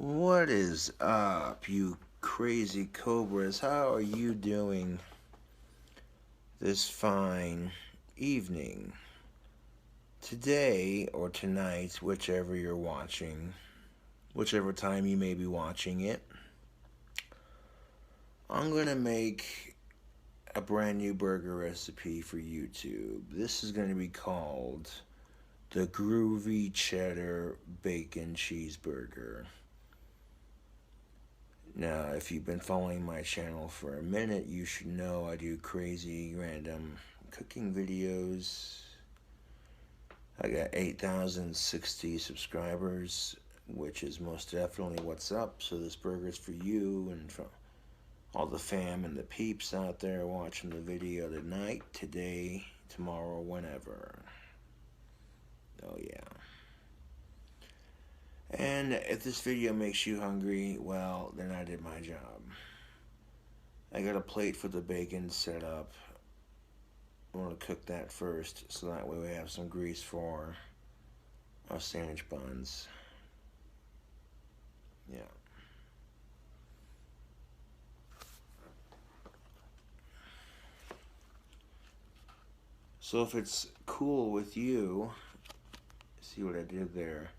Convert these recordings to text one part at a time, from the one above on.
What is up, you crazy cobras? How are you doing this fine evening? Today or tonight, whichever you're watching, whichever time you may be watching it, I'm going to make a brand new burger recipe for YouTube. This is going to be called the Groovy Cheddar Bacon Cheeseburger. Now, if you've been following my channel for a minute, you should know I do crazy random cooking videos. I got 8,060 subscribers, which is most definitely what's up. So this burger's for you and for all the fam and the peeps out there watching the video tonight, today, tomorrow, whenever. Oh yeah. And if this video makes you hungry, well, then I did my job. I got a plate for the bacon set up. I want to cook that first, so that way we have some grease for our sandwich buns. Yeah. So if it's cool with you, see what I did there?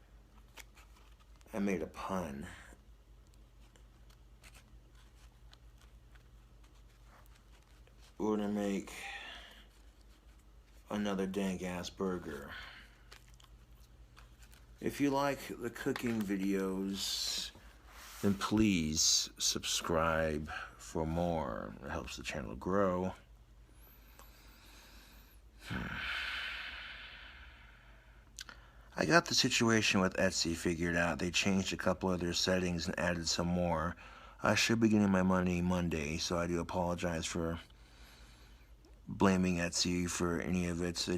I made a pun. We're gonna make another dank ass burger. If you like the cooking videos, then please subscribe for more. It helps the channel grow. I got the situation with Etsy figured out. They changed a couple of their settings and added some more. I should be getting my money Monday, so I do apologize for blaming Etsy for any of it. So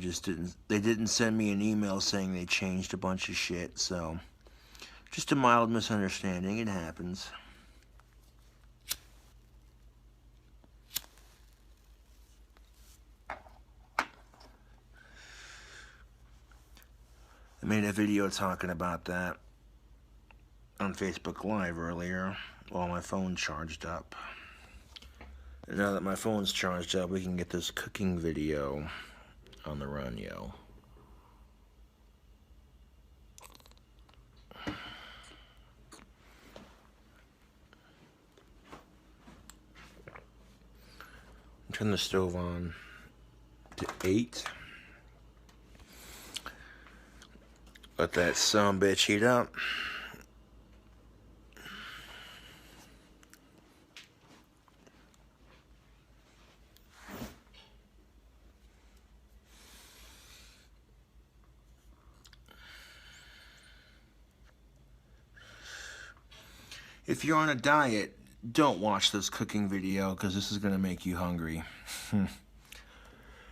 they didn't send me an email saying they changed a bunch of shit, so just a mild misunderstanding. It happens. I made a video talking about that on Facebook Live earlier while my phone charged up. And now that my phone's charged up, we can get this cooking video on the run, yo. Turn the stove on to 8. Let that sumbitch heat up. If you're on a diet, don't watch this cooking video because this is going to make you hungry.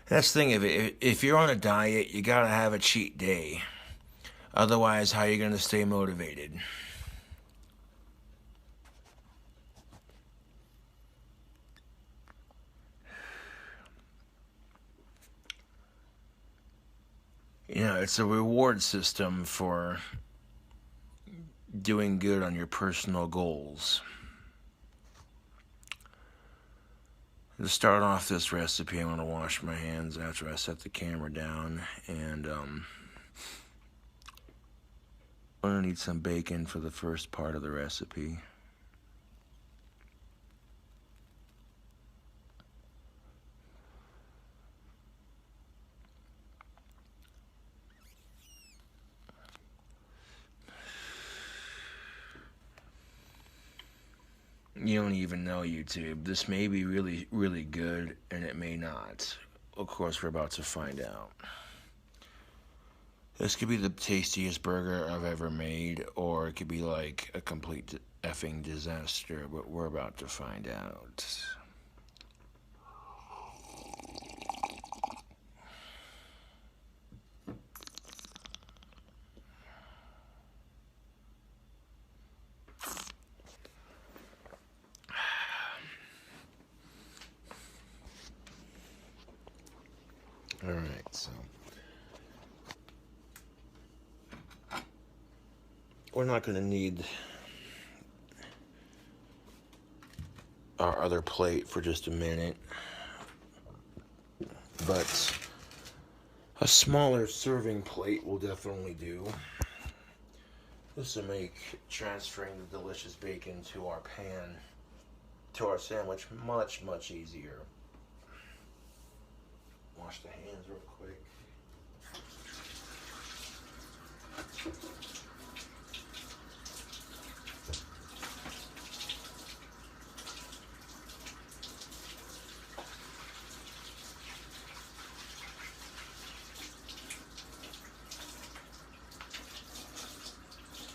That's the thing of it. If you're on a diet, you got to have a cheat day. Otherwise, how are you going to stay motivated? You know, it's a reward system for doing good on your personal goals. To start off this recipe, I'm going to wash my hands after I set the camera down, and I'm going to need some bacon for the first part of the recipe. You don't even know, YouTube. This may be really, really good, and it may not. Of course, we're about to find out. This could be the tastiest burger I've ever made, or it could be like a complete effing disaster, but we're about to find out. Alright, so we're not going to need our other plate for just a minute. But a smaller serving plate will definitely do. This will make transferring the delicious bacon to our pan, to our sandwich, much, much easier. Wash the hands real quick.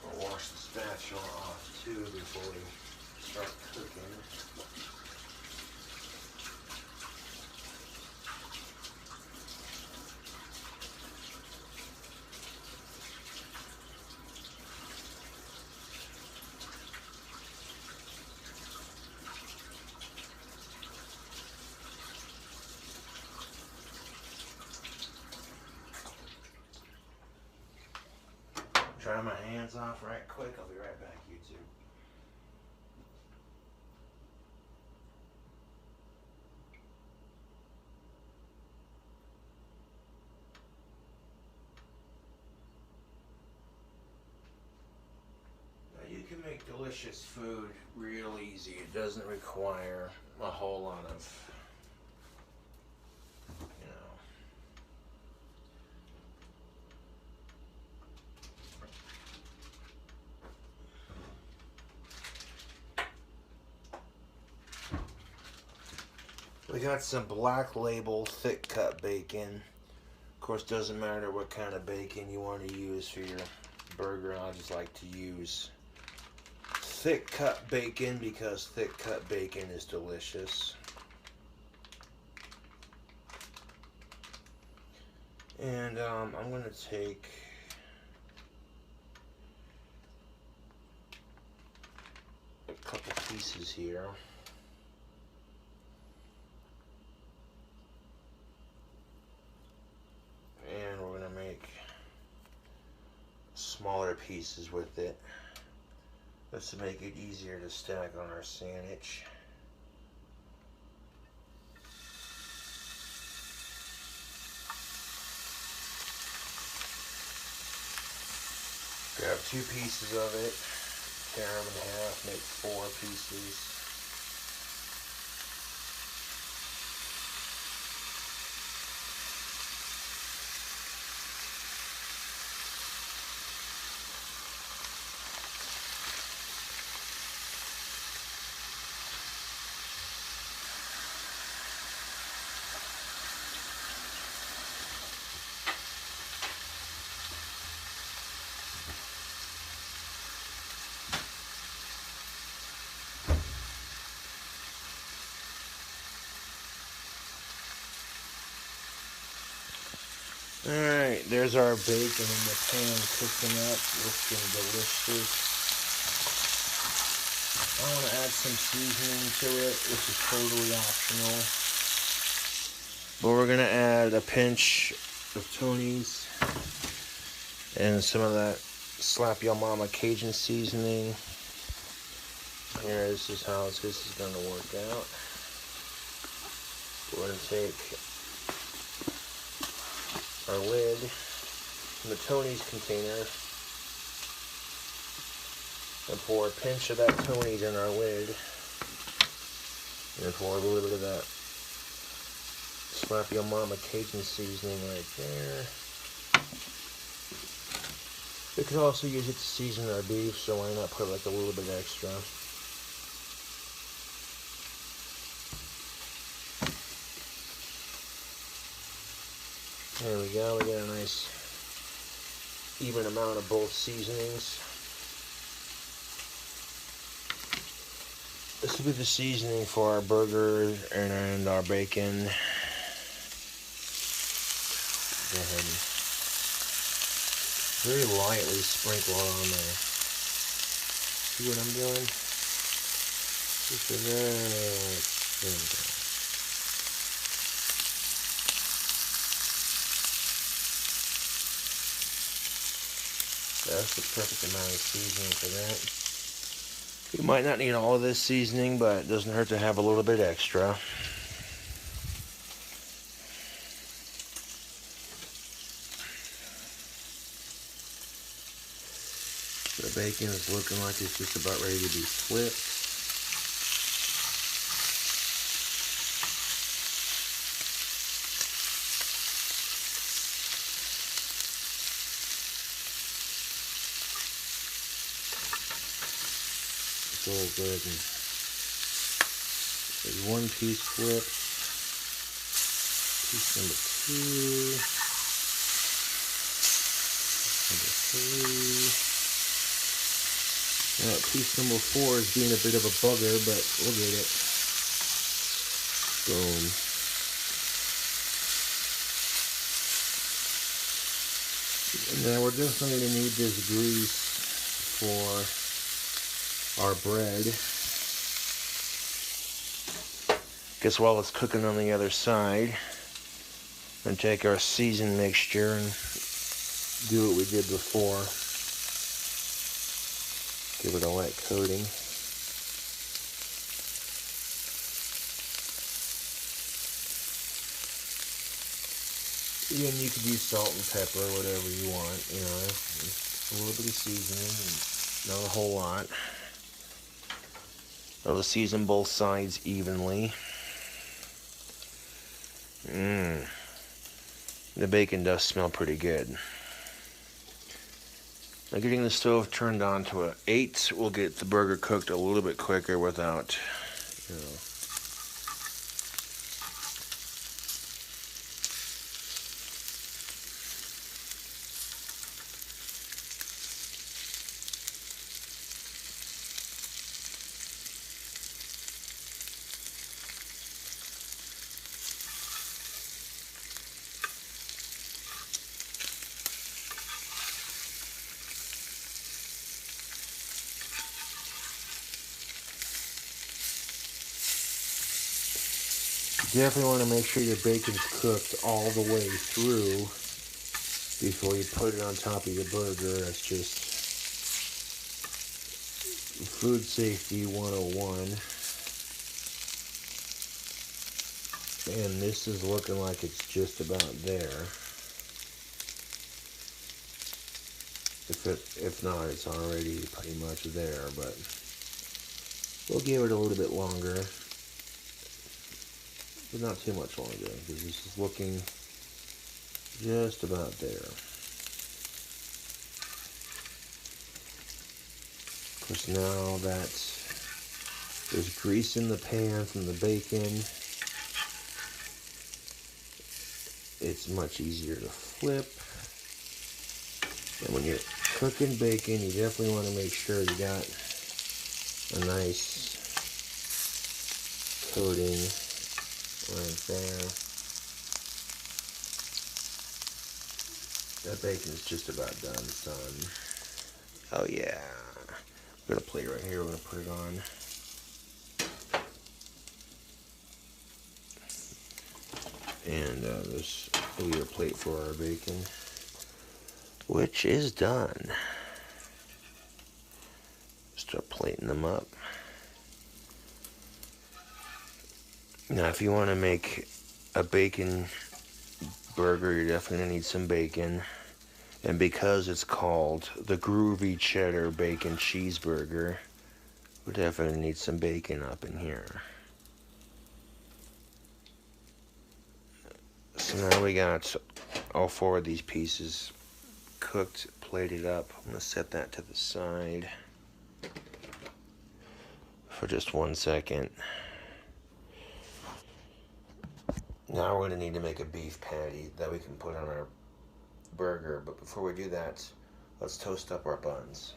I'll wash the spatula off too before we start cooking. Dry my hands off right quick. I'll be right back, YouTube. Now you can make delicious food real easy. It doesn't require a whole lot of, we got some Black Label thick cut bacon. Of course, doesn't matter what kind of bacon you want to use for your burger. I just like to use thick cut bacon because thick cut bacon is delicious. And I'm going to take a couple pieces here. And we're going to make smaller pieces with it. This will make it easier to stack on our sandwich. Grab 2 pieces of it, tear them in half, make 4 pieces. Alright, there's our bacon in the pan cooking up, looking delicious. I want to add some seasoning to it, which is totally optional. But we're going to add a pinch of Tony's and some of that Slap Your Mama Cajun seasoning. Here, this is how this is going to work out. We're going to take our lid from the Tony's container and pour a pinch of that Tony's in our lid and pour a little bit of that Slap Your Mama Cajun seasoning right there. We could also use it to season our beef, so why not put like a little bit extra. There we go, we get a nice even amount of both seasonings. This will be the seasoning for our burger and our bacon. Go ahead and very lightly sprinkle it on there. See what I'm doing? Just a there we go. That's the perfect amount of seasoning for that. You might not need all of this seasoning, but it doesn't hurt to have a little bit extra. The bacon is looking like it's just about ready to be flipped. Go ahead and there's one piece flipped, piece number 2, number 3. Piece number 4 is being a bit of a bugger, but we'll get it. Boom. And now we're definitely going to need this grease for our bread. Guess while it's cooking on the other side, I'm going to take our seasoned mixture and do what we did before. Give it a light coating. Again, you could use salt and pepper, whatever you want, you know, a little bit of seasoning, and not a whole lot. I'll season both sides evenly. The bacon does smell pretty good. Now getting the stove turned on to an 8 will get the burger cooked a little bit quicker without, you know. You definitely want to make sure your bacon's cooked all the way through before you put it on top of your burger. That's just food safety 101. And this is looking like it's just about there. If not, it's already pretty much there, but we'll give it a little bit longer. But not too much longer, because this is looking just about there. Of course, now that there's grease in the pan from the bacon, it's much easier to flip. And when you're cooking bacon, you definitely want to make sure you got a nice coating right there. That bacon is just about done, son. Oh yeah. We've got a plate right here. We're going to put it on. And this will be a plate for our bacon, which is done. Start plating them up. Now, if you want to make a bacon burger, you're definitely going to need some bacon. And because it's called the Groovy Cheddar Bacon Cheeseburger, we definitely need some bacon up in here. So now we got all 4 of these pieces cooked, plated up. I'm going to set that to the side for just 1 second. Now we're going to need to make a beef patty that we can put on our burger. But before we do that, let's toast up our buns.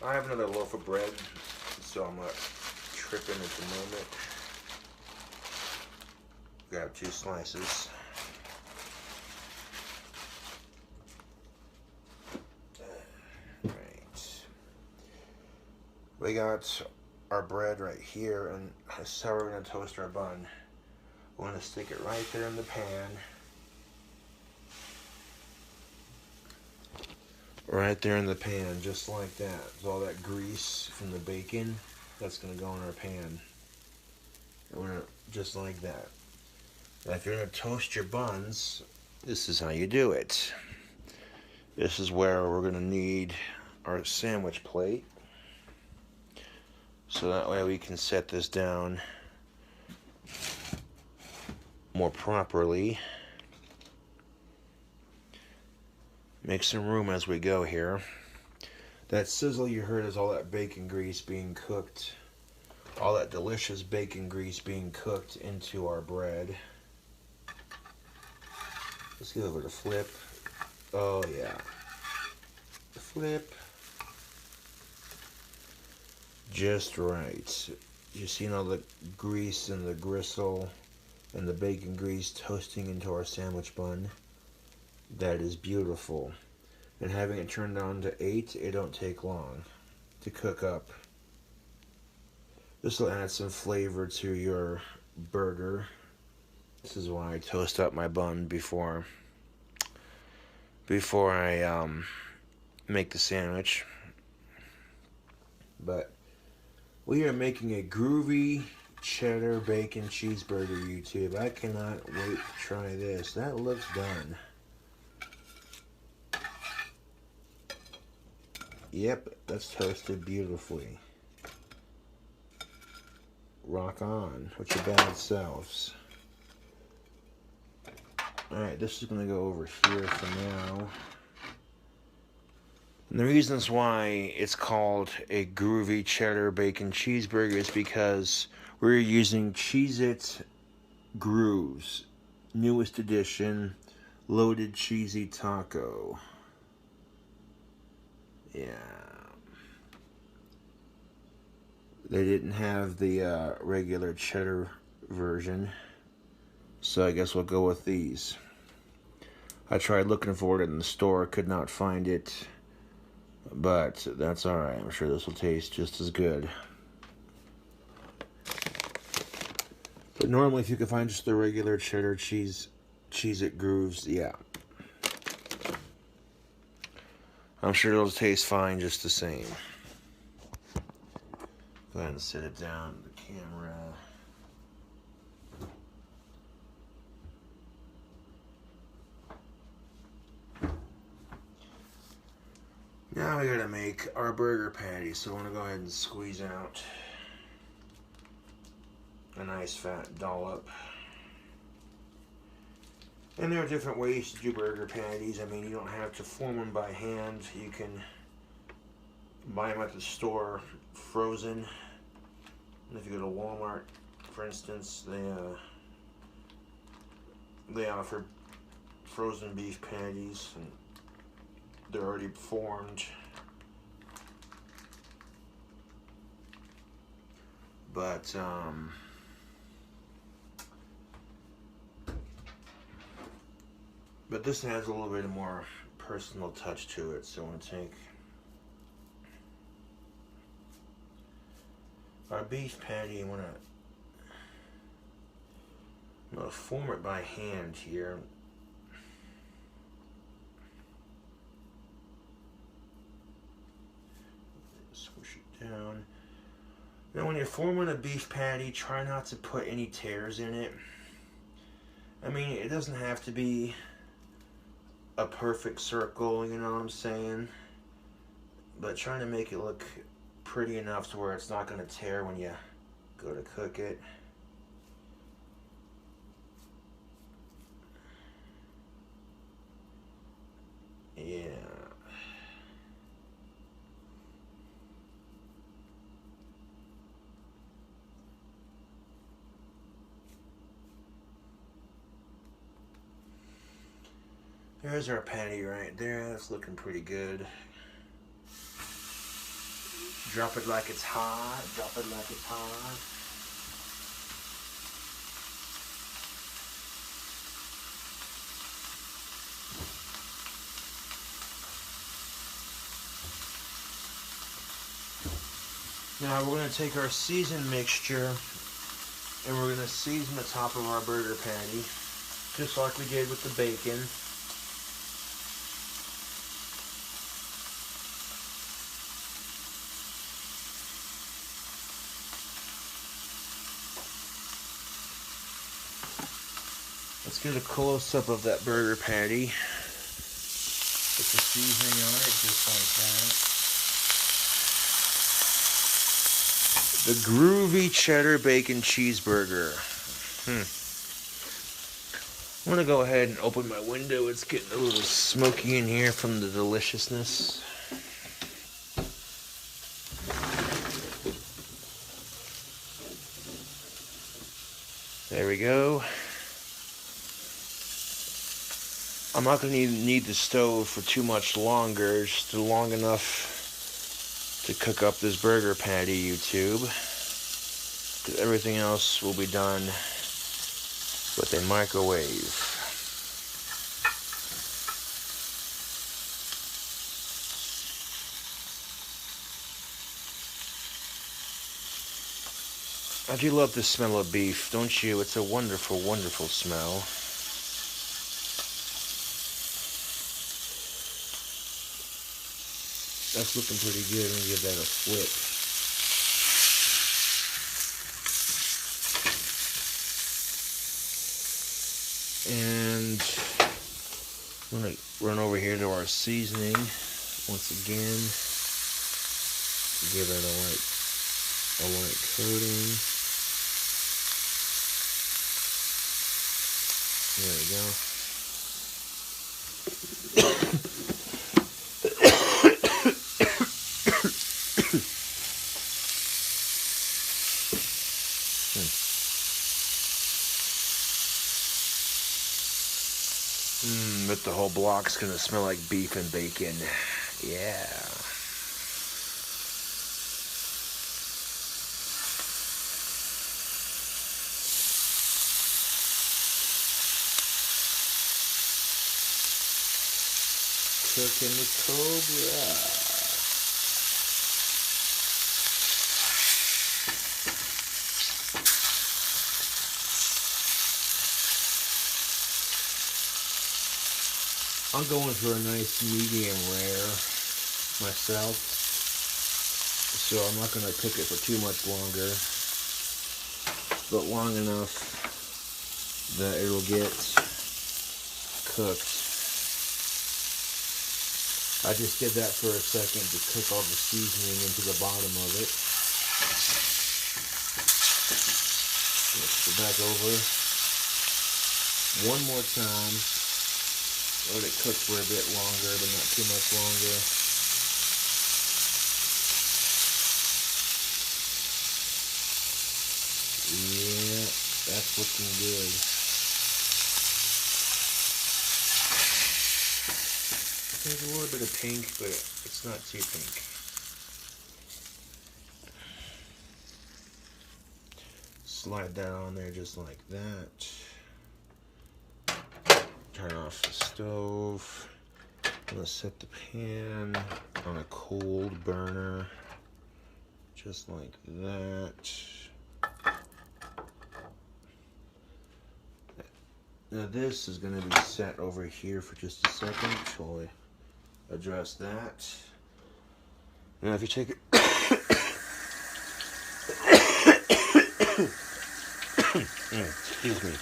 I have another loaf of bread, so I'm not tripping at the moment. Grab 2 slices. We got our bread right here, and that's how we're going to toast our bun. I'm going to stick it right there in the pan. Right there in the pan, just like that. With all that grease from the bacon, that's going to go in our pan. Just like that. Now, if you're going to toast your buns, this is how you do it. This is where we're going to need our sandwich plate. So that way we can set this down more properly. Make some room as we go here. That sizzle you heard is all that bacon grease being cooked. All that delicious bacon grease being cooked into our bread. Let's give it a flip. Oh yeah. Flip. Just right. You seen all the grease and the gristle and the bacon grease toasting into our sandwich bun? That is beautiful. And having it turned on to 8, it don't take long to cook up. This will add some flavor to your burger. This is why I toast up my bun before I make the sandwich. But we are making a groovy cheddar bacon cheeseburger, YouTube. I cannot wait to try this. That looks done. Yep, that's toasted beautifully. Rock on with your bad selves. Alright, this is going to go over here for now. And the reasons why it's called a groovy cheddar bacon cheeseburger is because we're using Cheez-It Grooves, newest edition, loaded cheesy taco. Yeah. They didn't have the regular cheddar version, so I guess we'll go with these. I tried looking for it in the store, could not find it, but that's alright. I'm sure this will taste just as good. But normally, if you can find just the regular cheddar Cheez-It Grooves, yeah. I'm sure it'll taste fine just the same. Go ahead and set it down, the camera. Now we gotta make our burger patty, so I want to go ahead and squeeze out a nice fat dollop. And there are different ways to do burger patties. I mean, you don't have to form them by hand. You can buy them at the store frozen. And if you go to Walmart, for instance, they offer frozen beef patties, and they're already formed. But this has a little bit more personal touch to it, so I'm going to take our beef patty and I'm going to form it by hand here. Squish it down. Now when you're forming a beef patty, try not to put any tears in it. I mean, it doesn't have to be a perfect circle, you know what I'm saying? But trying to make it look pretty enough to where it's not going to tear when you go to cook it. Yeah. There's our patty right there. That's looking pretty good. Drop it like it's hot. Drop it like it's hot. Now we're going to take our seasoned mixture And we're going to season the top of our burger patty, just like we did with the bacon. Let's get a close-up of that burger patty. Put the seasoning on it, just like that. The Groovy Cheddar Bacon Cheeseburger. I'm going to go ahead and open my window. It's getting a little smoky in here from the deliciousness. There we go. I'm not going to need the stove for too much longer, just long enough to cook up this burger patty, YouTube. Because everything else will be done with a microwave. I do love the smell of beef, don't you? It's a wonderful, wonderful smell. That's looking pretty good. I'm going to give that a flip. And I'm going to run over here to our seasoning once again. Give it a light coating. There we go. But the whole block's gonna smell like beef and bacon. Yeah. Cooking the Cobra. I'm going for a nice medium rare myself, so I'm not going to cook it for too much longer, but long enough that it'll get cooked. I just did that for a second to cook all the seasoning into the bottom of it. Let's go back over one more time. Let it cook for a bit longer, but not too much longer. Yeah, that's looking good. There's a little bit of pink, but it's not too pink. Slide that on there just like that. Turn off the stove. I'm gonna set the pan on a cold burner, just like that. Now this is gonna be set over here for just a second while I address that. Now if you take it, excuse me.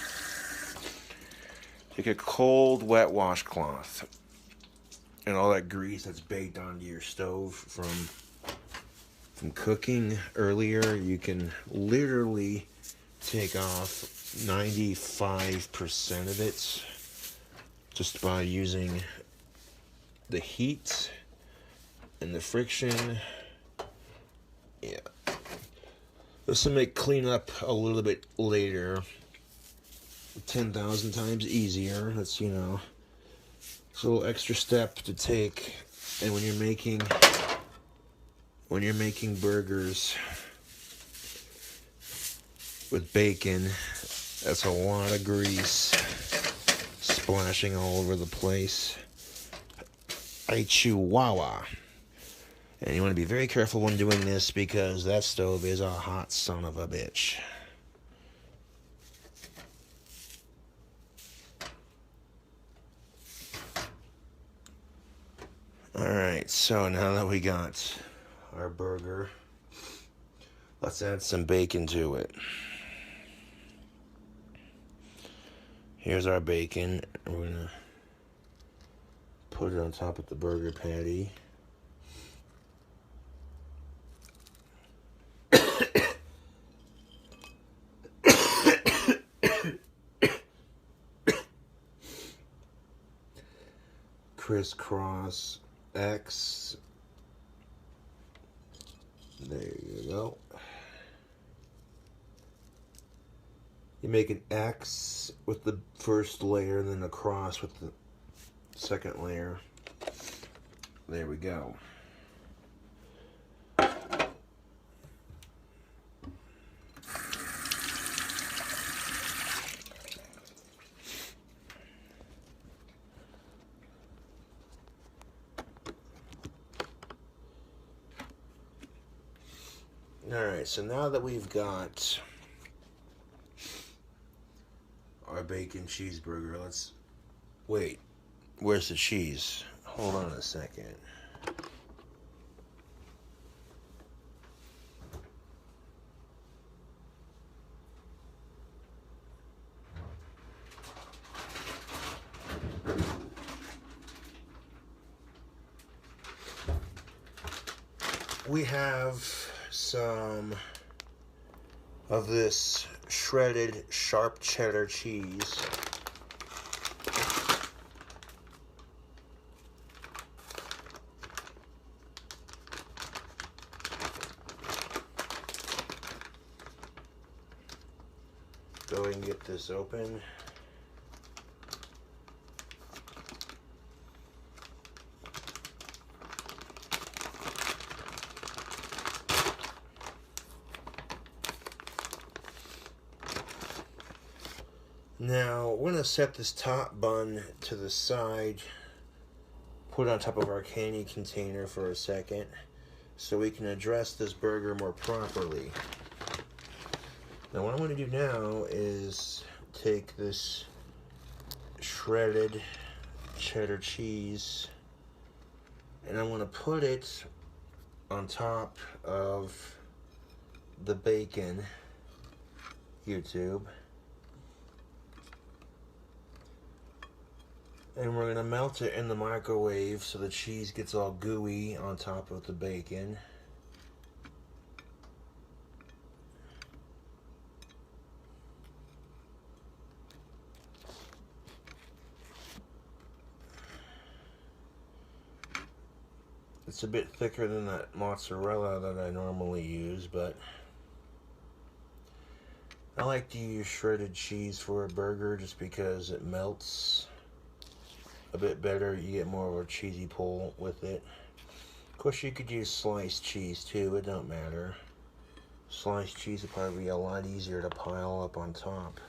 Take a cold, wet washcloth and all that grease that's baked onto your stove from cooking earlier. You can literally take off 95% of it just by using the heat and the friction. Yeah. This will make cleanup a little bit later. 10,000 times easier. That's, you know, it's a little extra step to take. And when you're making burgers with bacon, that's a lot of grease splashing all over the place. Chihuahua. And you want to be very careful when doing this because that stove is a hot son of a bitch. Alright, so now that we got our burger, let's add some bacon to it. Here's our bacon. We're gonna put it on top of the burger patty. Crisscross X. There you go. You make an X with the first layer and then a cross with the second layer. There we go. Alright, so now that we've got our bacon cheeseburger, let's wait. Where's the cheese? Hold on a second. We have some of this shredded sharp cheddar cheese. Go ahead and get this open. Now, we're going to set this top bun to the side, put it on top of our candy container for a second, so we can address this burger more properly. Now, what I'm going to do now is take this shredded cheddar cheese, and I'm going to put it on top of the bacon, YouTube. And we're going to melt it in the microwave so the cheese gets all gooey on top of the bacon. It's a bit thicker than that mozzarella that I normally use, but I like to use shredded cheese for a burger just because it melts a bit better. You get more of a cheesy pull with it. Of course, you could use sliced cheese too, it don't matter. Sliced cheese would probably be a lot easier to pile up on top.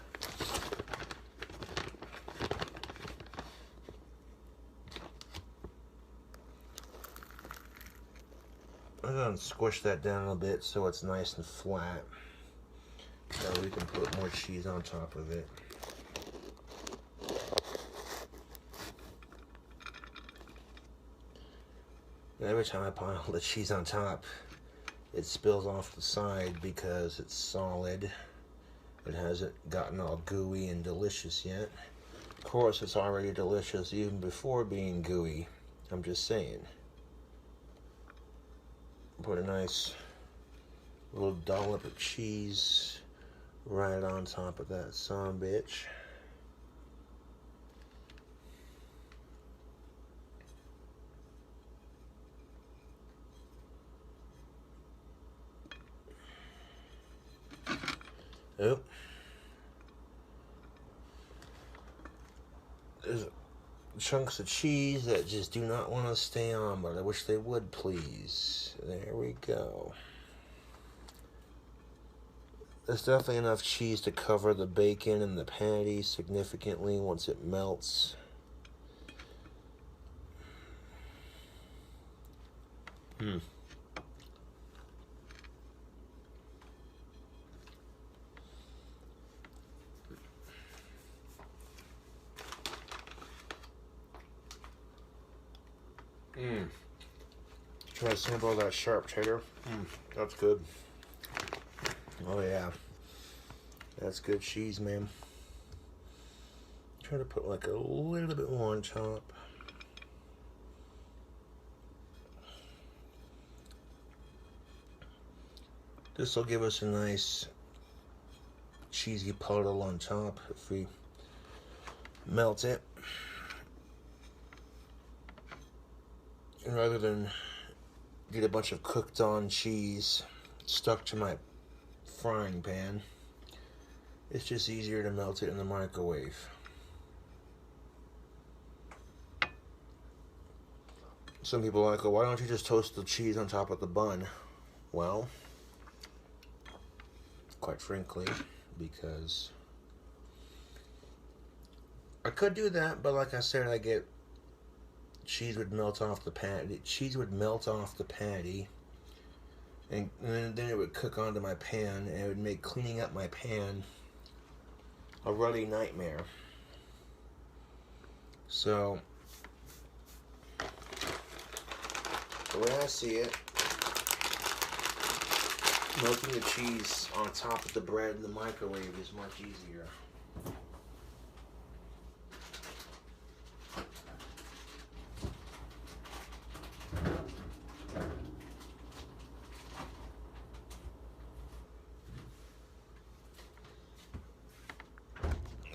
I'm going to squish that down a bit so it's nice and flat, so we can put more cheese on top of it. And every time I pile the cheese on top, it spills off the side because it's solid. It hasn't gotten all gooey and delicious yet. Of course, it's already delicious even before being gooey. I'm just saying. Put a nice little dollop of cheese right on top of that son bitch. Oh. There's chunks of cheese that just do not want to stay on, but I wish they would, please. There we go. There's definitely enough cheese to cover the bacon and the patty significantly once it melts. Can I sample that sharp cheddar? That's good. Oh yeah. That's good cheese, man. Try to put like a little bit more on top. This will give us a nice cheesy puddle on top if we melt it. And rather than get a bunch of cooked on cheese stuck to my frying pan, it's just easier to melt it in the microwave. Some people are like, oh, why don't you just toast the cheese on top of the bun? Well, quite frankly, because I could do that, but like I said, cheese would melt off the patty. Cheese would melt off the patty, and then it would cook onto my pan, and it would make cleaning up my pan a runny nightmare. So, the way I see it, melting the cheese on top of the bread in the microwave is much easier.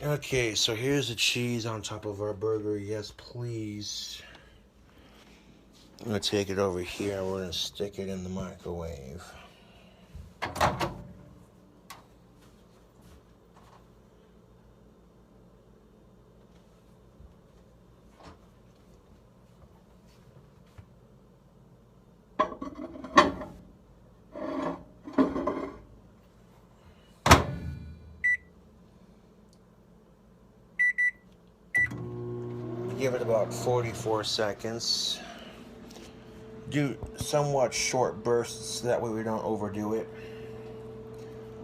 Okay, so here's the cheese on top of our burger. Yes, please. I'm going to take it over here. We're going to stick it in the microwave. Give it about 44 seconds. Do somewhat short bursts, that way we don't overdo it.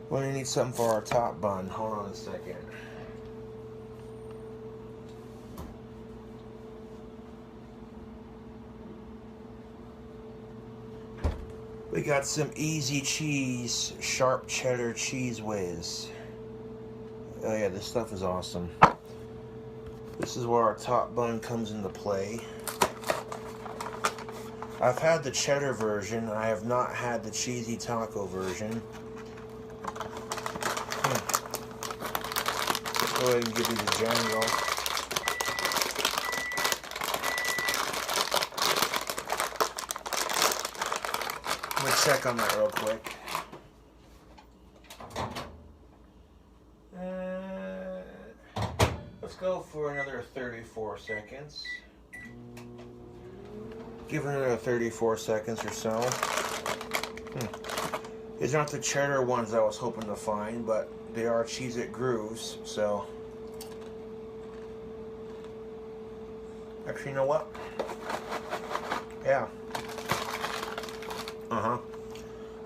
We're gonna need something for our top bun. Hold on a second. We got some easy cheese, sharp cheddar cheese whiz. Oh yeah, this stuff is awesome. This is where our top bun comes into play. I've had the cheddar version. I have not had the cheesy taco version. Let's go ahead and give you the general. I'm gonna check on that real quick. Let's go for another 34 seconds. Give it another 34 seconds or so. These aren't the cheddar ones I was hoping to find, but they are Cheez-It grooves, so. Actually, you know what? Yeah.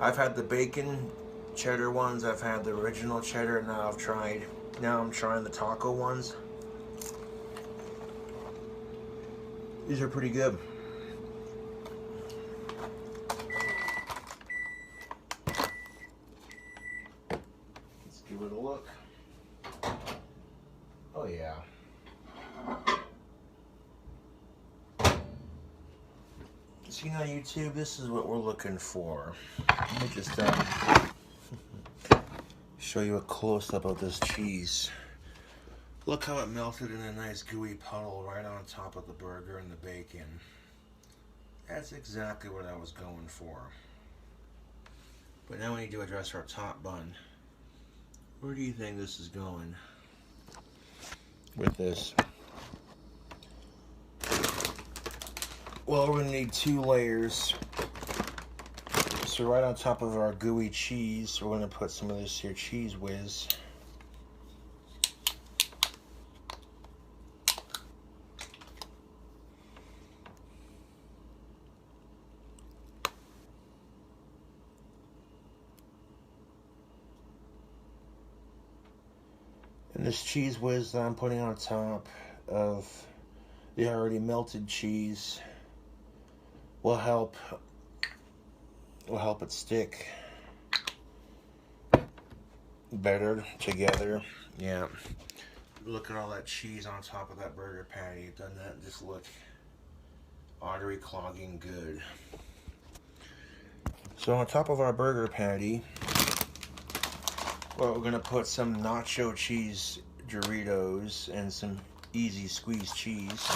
I've had the bacon cheddar ones, I've had the original cheddar, and now I'm trying the taco ones. These are pretty good. Let's give it a look. Oh yeah. See on YouTube, this is what we're looking for. Let me just show you a close-up of this cheese. Look how it melted in a nice gooey puddle right on top of the burger and the bacon. That's exactly what I was going for. But now we need to address our top bun. Where do you think this is going with this? Well, we're gonna need 2 layers. So right on top of our gooey cheese, we're gonna put some of this here cheese whiz. And this cheese whiz that I'm putting on top of the already melted cheese will help will help it stick better together. Yeah. Look at all that cheese on top of that burger patty. Doesn't that just look artery clogging good? So on top of our burger patty, well, we're gonna put some nacho cheese Doritos and some easy squeeze cheese.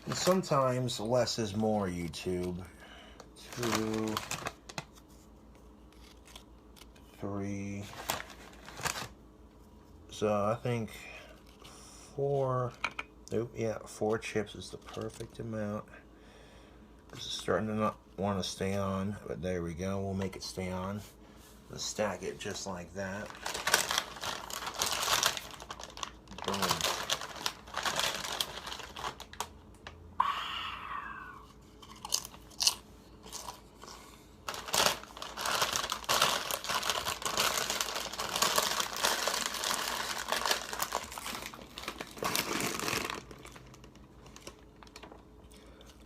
And sometimes less is more, YouTube. 2, 3. So I think 4. Nope, yeah, 4 chips is the perfect amount. This is starting to not want to stay on, but there we go. We'll make it stay on. Let's stack it just like that. Boom.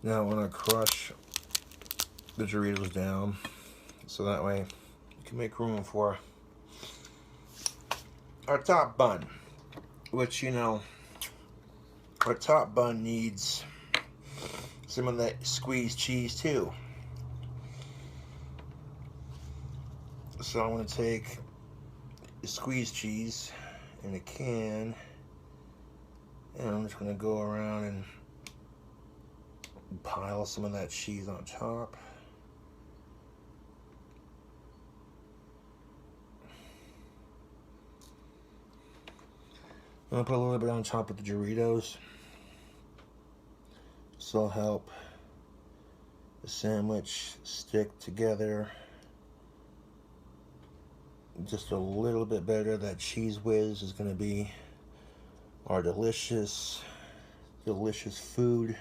Now I'm going to crush the Doritos down so that way you can make room for our top bun, which, you know, our top bun needs some of that squeezed cheese too. So I'm going to take the squeezed cheese in a can and I'm just going to go around and pile some of that cheese on top. I'm going to put a little bit on top of the Doritos. This will help the sandwich stick together just a little bit better. That Cheese Whiz is going to be our delicious, delicious food,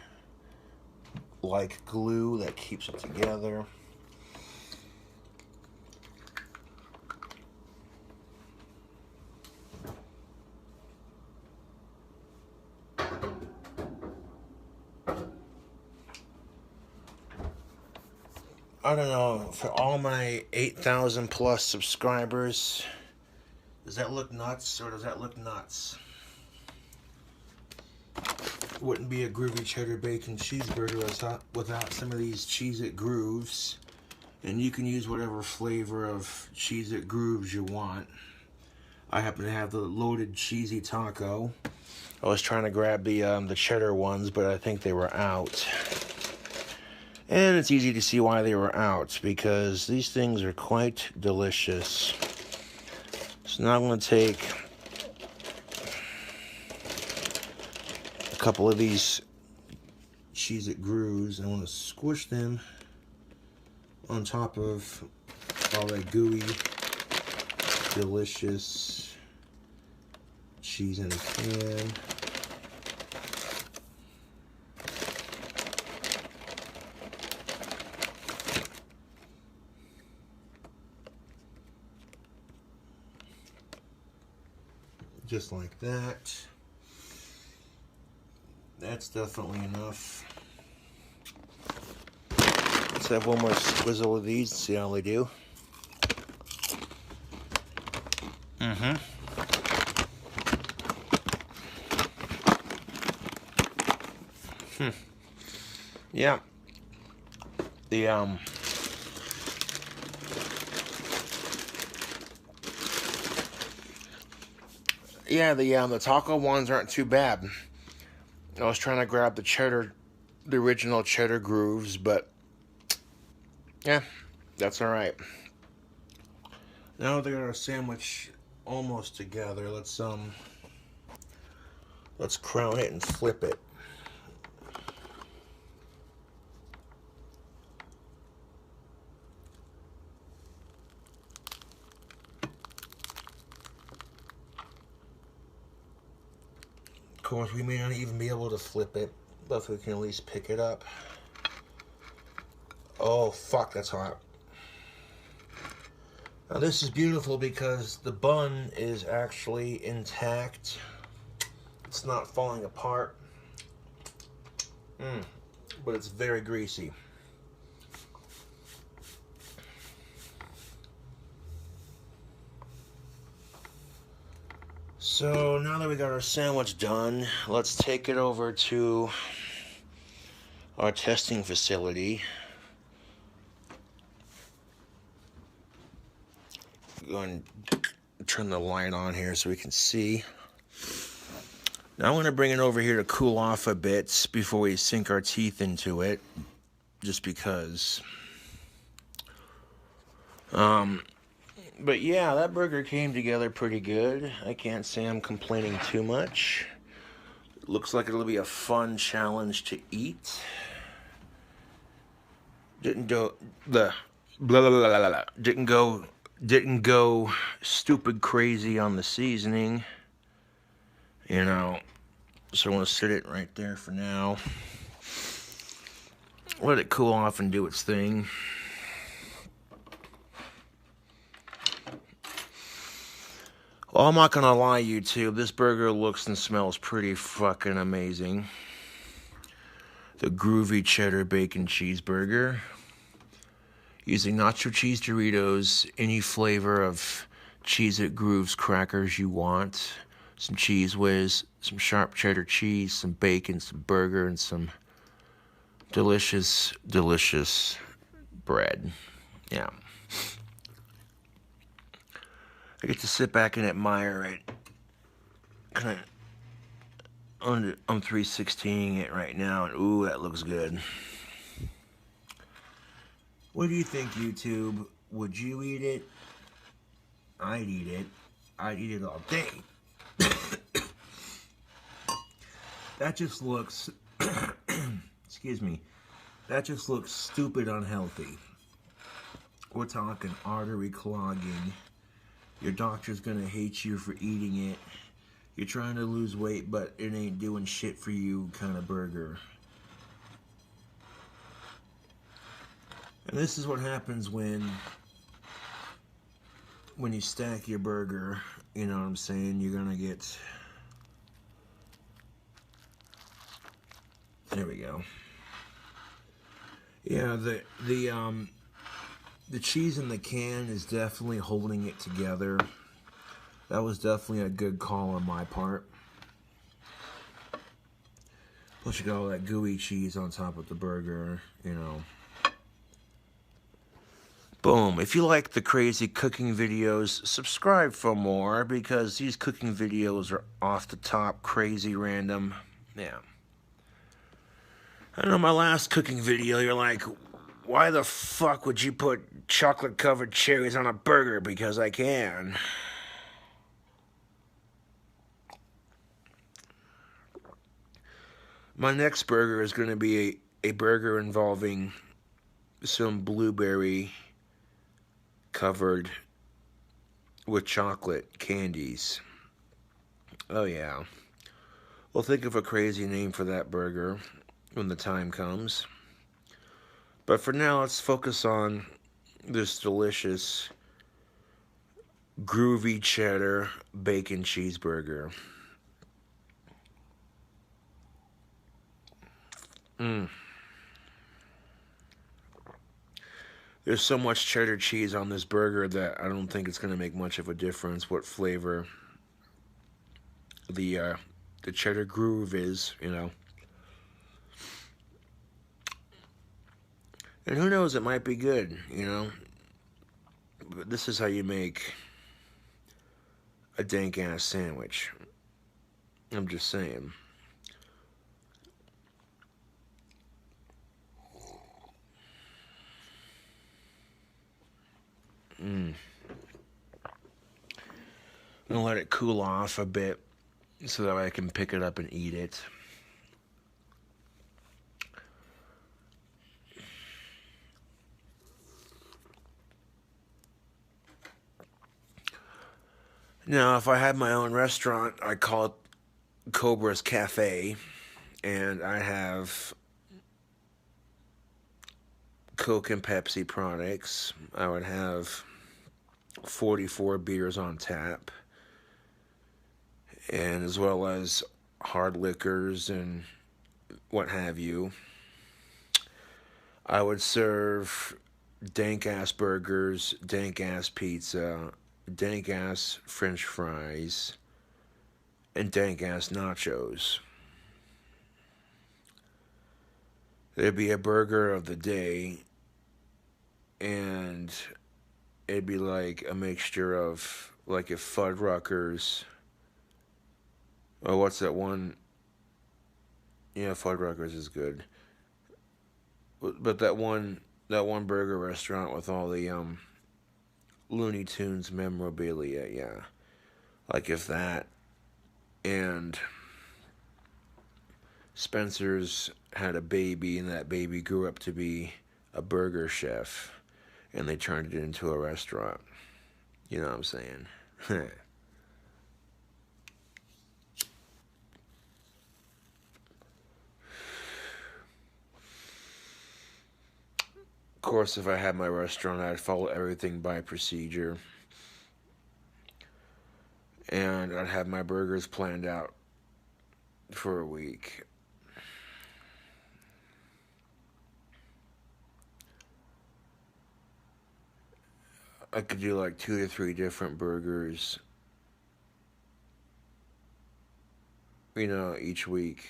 like glue that keeps it together. I don't know, for all my 8,000 plus subscribers, does that look nuts or does that look nuts? Wouldn't be a groovy cheddar bacon cheeseburger without some of these Cheez-It grooves. And you can use whatever flavor of Cheez-It grooves you want. I happen to have the loaded cheesy taco. I was trying to grab the cheddar ones, but I think they were out. And it's easy to see why they were out, because these things are quite delicious. So now I'm going to take a couple of these Cheez-It grooves and I want to squish them on top of all that gooey, delicious cheese in a can. Just like that. That's definitely enough. Let's have one more squizzle of these and see how they do. Yeah. The taco ones aren't too bad. I was trying to grab the cheddar, the original cheddar grooves, but yeah, that's all right. Now they got our sandwich almost together. Let's crown it and flip it. Of course, we may not even be able to flip it, but we can at least pick it up. Oh, fuck, that's hot. Now this is beautiful because the bun is actually intact. It's not falling apart. But it's very greasy. So now that we got our sandwich done, let's take it over to our testing facility. Go and turn the light on here so we can see. Now I'm going to bring it over here to cool off a bit before we sink our teeth into it, just because. But yeah, that burger came together pretty good. I can't say I'm complaining too much. Looks like it'll be a fun challenge to eat. Didn't go stupid crazy on the seasoning. You know, so I'm going to sit it right there for now. Let it cool off and do its thing. Well, I'm not going to lie, YouTube. This burger looks and smells pretty fucking amazing. The Groovy Cheddar Bacon Cheeseburger. Using nacho cheese Doritos, any flavor of Cheez-It Grooves crackers you want. Some Cheese Whiz, some sharp cheddar cheese, some bacon, some burger, and some delicious, delicious bread. Yeah. I get to sit back and admire it. Kind of, I'm 316ing it right now, and ooh, that looks good. What do you think, YouTube? Would you eat it? I'd eat it. I'd eat it all day. That just looks, excuse me, that just looks stupid unhealthy. We're talking artery clogging. Your doctor's gonna hate you for eating it. You're trying to lose weight, but it ain't doing shit for you kind of burger. And this is what happens when you stack your burger, you know what I'm saying? You're gonna get, there we go. Yeah, the cheese in the can is definitely holding it together. That was definitely a good call on my part. Plus you got all that gooey cheese on top of the burger, you know. Boom. If you like the crazy cooking videos, subscribe for more, because these cooking videos are off the top, crazy, random. Yeah. I know my last cooking video, you're like, why the fuck would you put chocolate-covered cherries on a burger? Because I can. My next burger is going to be a burger involving some blueberry covered with chocolate candies. Oh yeah. We'll think of a crazy name for that burger when the time comes. But for now, let's focus on this delicious Groovy Cheddar Bacon Cheeseburger. There's so much cheddar cheese on this burger that I don't think it's going to make much of a difference what flavor the cheddar groove is, you know. And who knows, it might be good, you know. But this is how you make a dank-ass sandwich. I'm just saying. I'm gonna let it cool off a bit so that I can pick it up and eat it. Now, if I had my own restaurant, I call it Cobra's Cafe, and I have Coke and Pepsi products. I would have 44 beers on tap, and as well as hard liquors and what have you. I would serve dank-ass burgers, dank-ass pizza, dank-ass french fries, and dank-ass nachos. There'd be a burger of the day, and it'd be like a mixture of, like, if Fuddruckers, oh, what's that one? Yeah, Fuddruckers is good. But that one burger restaurant with all the Looney Tunes memorabilia, yeah. Like if that and Spencer's had a baby and that baby grew up to be a burger chef and they turned it into a restaurant. You know what I'm saying? Of course, if I had my restaurant, I'd follow everything by procedure. And I'd have my burgers planned out for a week. I could do like 2 to 3 different burgers, you know, each week.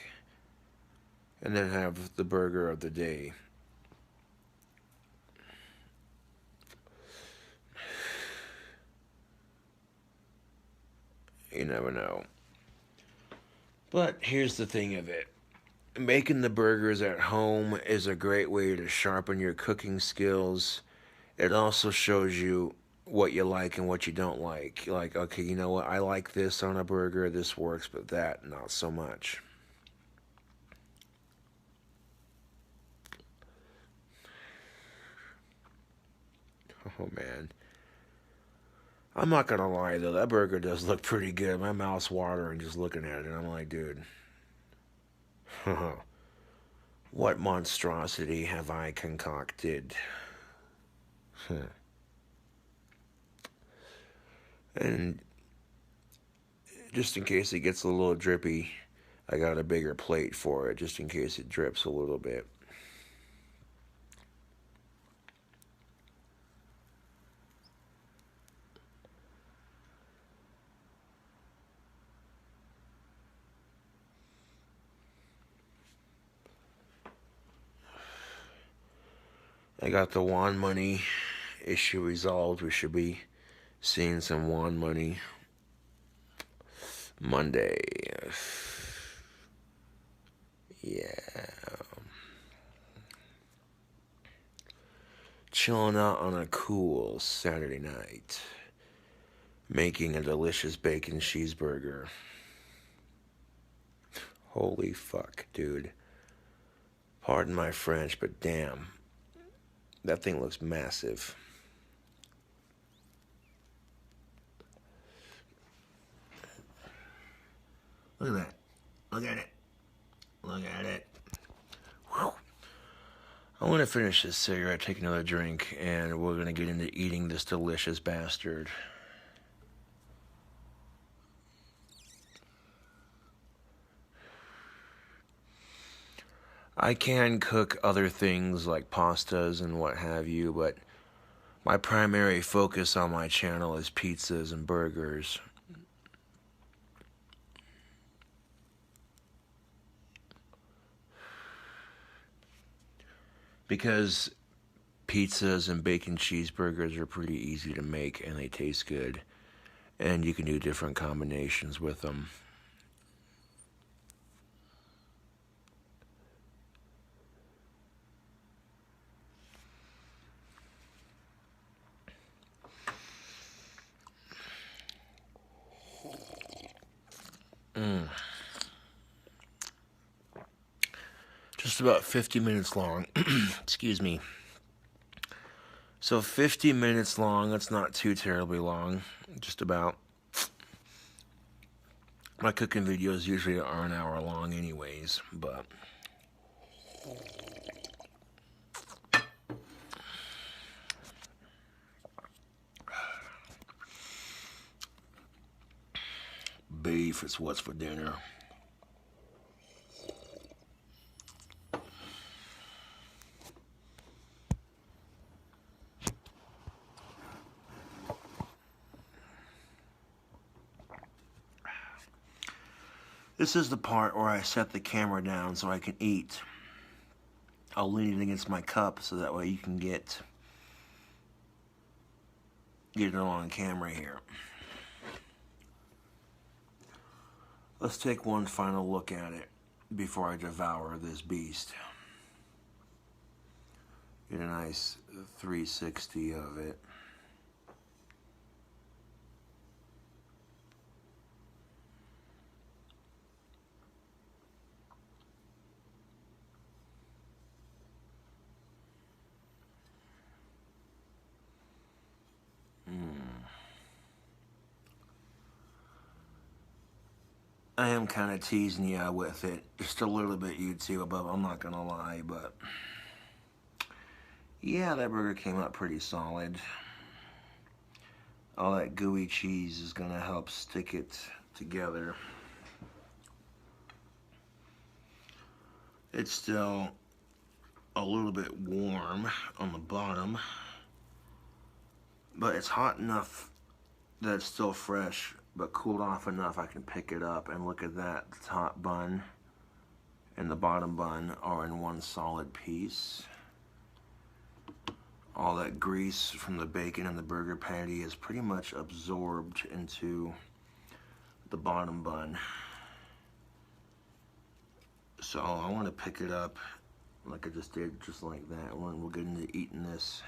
And then have the burger of the day. You never know. But here's the thing of it. Making the burgers at home is a great way to sharpen your cooking skills. It also shows you what you like and what you don't like. Like, okay, you know what? I like this on a burger. This works, but that, not so much. Oh, man. I'm not gonna lie though, that burger does look pretty good. My mouth's watering just looking at it. I'm like, dude, what monstrosity have I concocted? And just in case it gets a little drippy, I got a bigger plate for it, just in case it drips a little bit. I got the won money issue resolved. We should be seeing some won money Monday. Yeah. Chilling out on a cool Saturday night. Making a delicious bacon cheeseburger. Holy fuck, dude. Pardon my French, but damn. That thing looks massive. Look at that. Look at it. Look at it. Whew. I'm going to finish this cigarette, take another drink, and we're going to get into eating this delicious bastard. I can cook other things like pastas and what have you, but my primary focus on my channel is pizzas and burgers. Because pizzas and bacon cheeseburgers are pretty easy to make and they taste good. And you can do different combinations with them. Just about 50 minutes long. Excuse me. So 50 minutes long, that's not too terribly long. Just about. My cooking videos usually are an hour long anyways, but beef is what's for dinner. This is the part where I set the camera down so I can eat. I'll lean it against my cup so that way you can get it on camera here. Let's take one final look at it before I devour this beast. Get a nice 360 of it. I am kind of teasing you with it, just a little bit YouTube, but I'm not gonna lie, but yeah, that burger came out pretty solid. All that gooey cheese is gonna help stick it together. It's still a little bit warm on the bottom, but it's hot enough that it's still fresh, but cooled off enough I can pick it up. And look at that, the top bun and the bottom bun are in one solid piece. All that grease from the bacon and the burger patty is pretty much absorbed into the bottom bun. So I want to pick it up like I just did, just like that. We'll get into eating this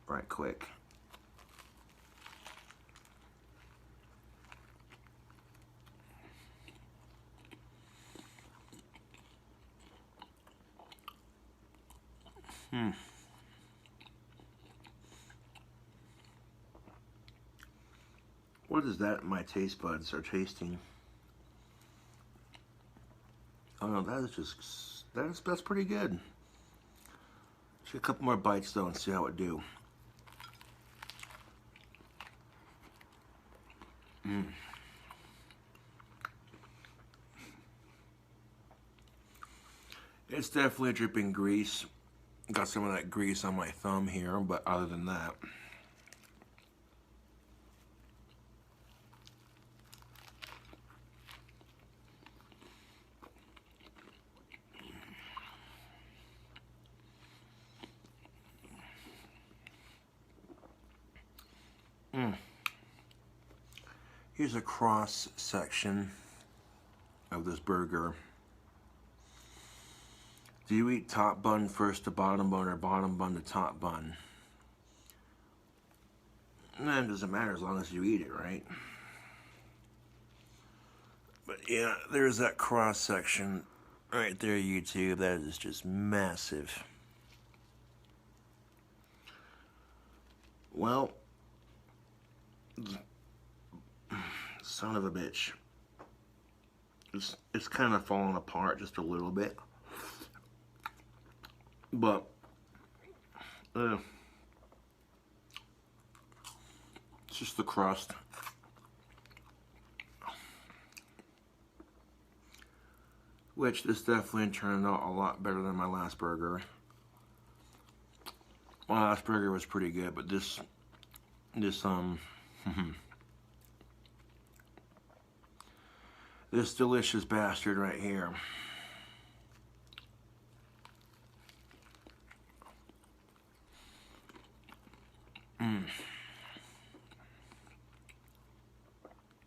right quick. What is that my taste buds are tasting? Oh no, that is just, that's pretty good. Take a couple more bites though and see how it do. It's definitely dripping grease. Got some of that grease on my thumb here, but other than that, here's a cross section of this burger. Do you eat top bun first to bottom bun or bottom bun to top bun? It doesn't matter as long as you eat it, right? But yeah, there's that cross section right there, YouTube. That is just massive. Well, son of a bitch. It's kind of falling apart just a little bit. But it's just the crust. Which this definitely turned out a lot better than my last burger. My last burger was pretty good, but this this delicious bastard right here.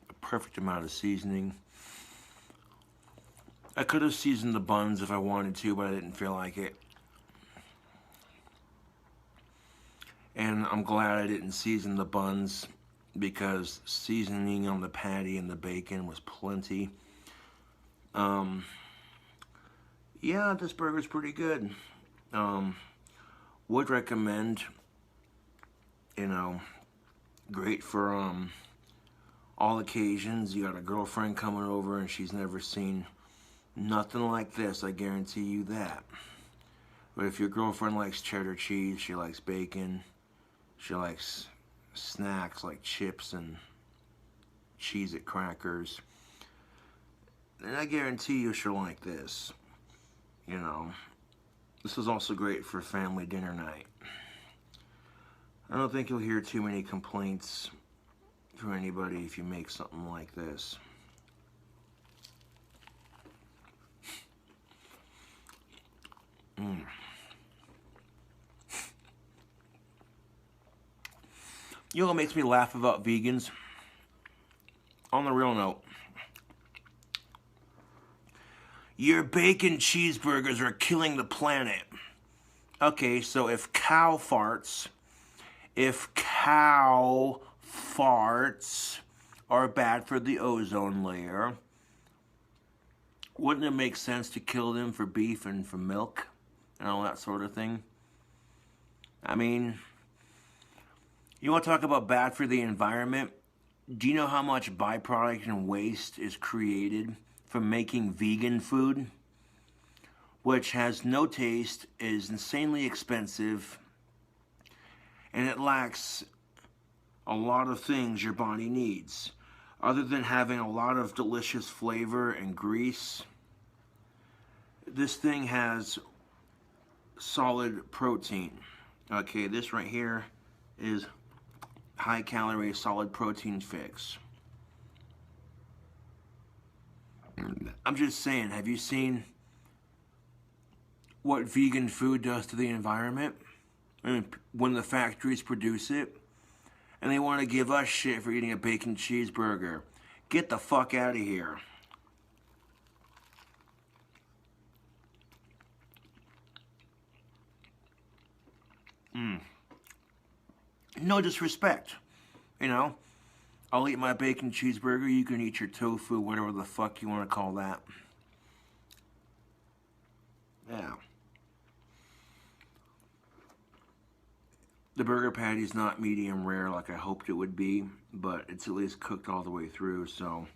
A perfect amount of seasoning. I could have seasoned the buns if I wanted to, but I didn't feel like it. And I'm glad I didn't season the buns because seasoning on the patty and the bacon was plenty. Yeah, this burger's pretty good. Would recommend, you know, great for all occasions. You got a girlfriend coming over and she's never seen nothing like this, I guarantee you that. But if your girlfriend likes cheddar cheese, she likes bacon, she likes snacks like chips and Cheez-It crackers. And I guarantee you'll like this. You know, this is also great for family dinner night. I don't think you'll hear too many complaints from anybody if you make something like this. You know what makes me laugh about vegans? On the real note, your bacon cheeseburgers are killing the planet. Okay, so if cow farts are bad for the ozone layer, wouldn't it make sense to kill them for beef and for milk and all that sort of thing? I mean, you want to talk about bad for the environment? Do you know how much byproduct and waste is created from making vegan food, which has no taste, is insanely expensive, and it lacks a lot of things your body needs? Other than having a lot of delicious flavor and grease, this thing has solid protein. Okay, this right here is high calorie solid protein fix. I'm just saying, have you seen what vegan food does to the environment? I mean, when the factories produce it, and they want to give us shit for eating a bacon cheeseburger. Get the fuck out of here. No disrespect, you know. I'll eat my bacon cheeseburger, you can eat your tofu, whatever the fuck you want to call that. Yeah. The burger patty's not medium rare like I hoped it would be, but it's at least cooked all the way through, so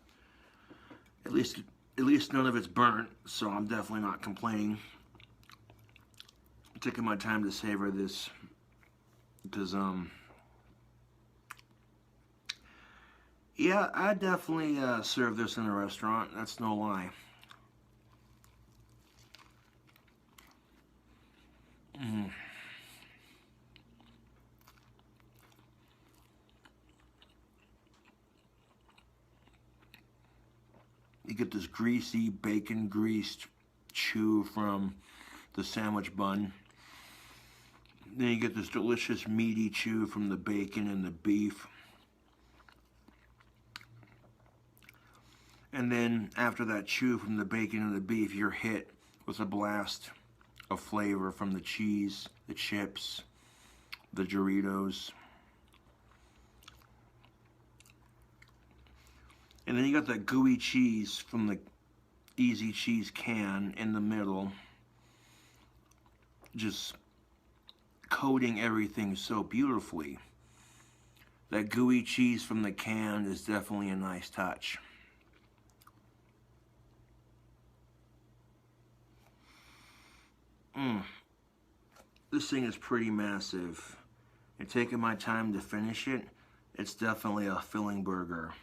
at least none of it's burnt, so I'm definitely not complaining. I'm taking my time to savor this because yeah, I definitely serve this in a restaurant, that's no lie. You get this greasy, bacon-greased chew from the sandwich bun. Then you get this delicious, meaty chew from the bacon and the beef. And then after that chew from the bacon and the beef, you're hit with a blast of flavor from the cheese, the chips, the Doritos. And then you got that gooey cheese from the Easy Cheese can in the middle, just coating everything so beautifully. That gooey cheese from the can is definitely a nice touch. This thing is pretty massive. And taking my time to finish it, it's definitely a filling burger.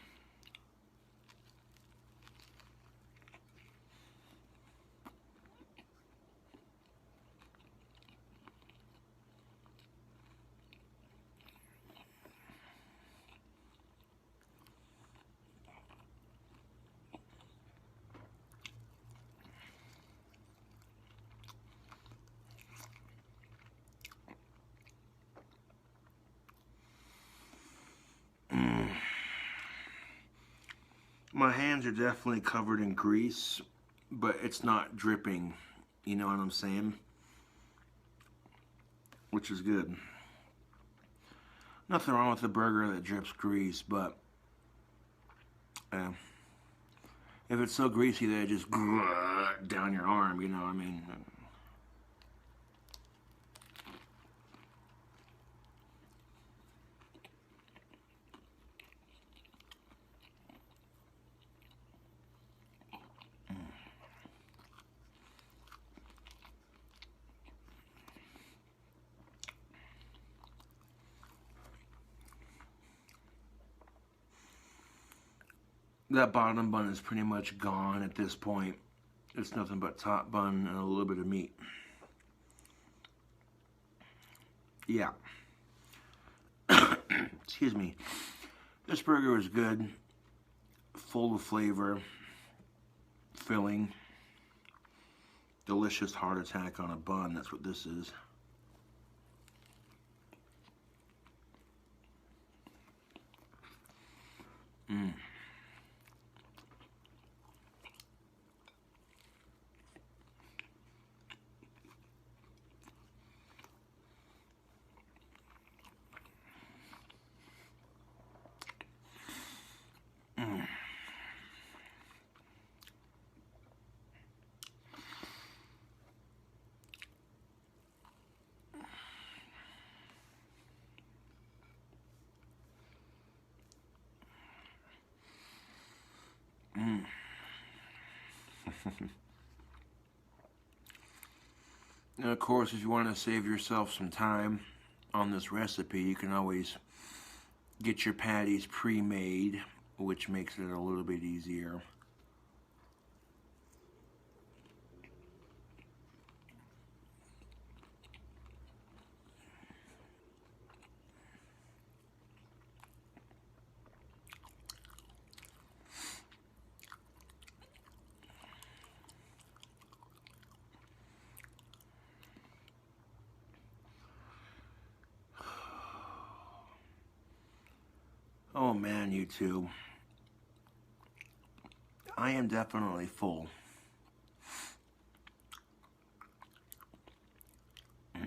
My hands are definitely covered in grease, but it's not dripping, you know what I'm saying? Which is good. Nothing wrong with a burger that drips grease, but if it's so greasy that it just down your arm, you know what I mean? that bottom bun is pretty much gone at this point. It's nothing but top bun and a little bit of meat. Yeah. Excuse me. This burger was good, full of flavor, filling, delicious heart attack on a bun. That's what this is. Mm. Mm. Mm. And of course, if you want to save yourself some time on this recipe, you can always get your patties pre-made, which makes it a little bit easier. Oh man, YouTube. I am definitely full. I